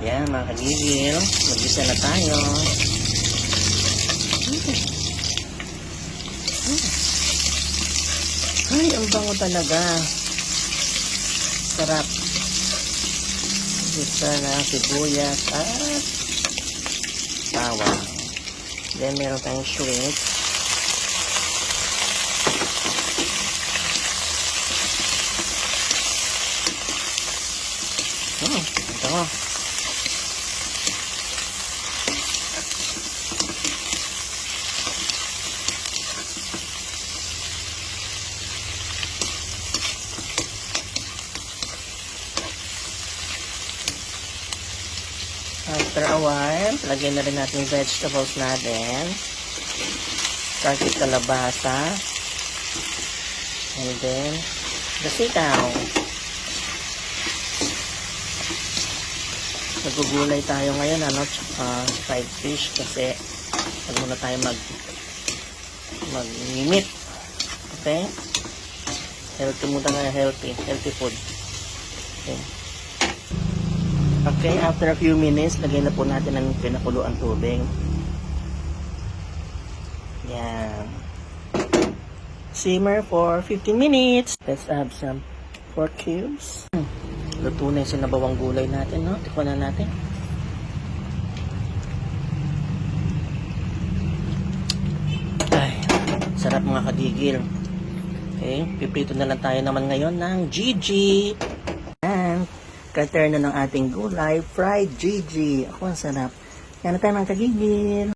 Yan mga kagigil, mag-isa na tayo. Ay, ang bango talaga. Sarap. Isa na sibuyas at bawang. Then meron tayong shrimp. Ito. After a while, lagyan na rin natin yung vegetables natin. Start with kalabasa. And then, the sitaw. Nagugulay tayo ngayon, tsaka fried fish kasi wag muna tayo mag-meat. Okay? Healthy muna tayo, healthy food. Okay. Okay, after a few minutes, lagyan na po natin ang pinakuluan tubig. Yan. Simmer for 15 minutes. Let's add some pork cubes. Luto na yung sinabawang gulay natin, no? Tikman na natin. Ay, sarap mga kadigil. Okay, piprito na lang tayo naman ngayon ng Gigi. And, ka-turn na ng ating gulay, fried Gigi. Ako, ang sarap. Yan na tayo mga kagigil.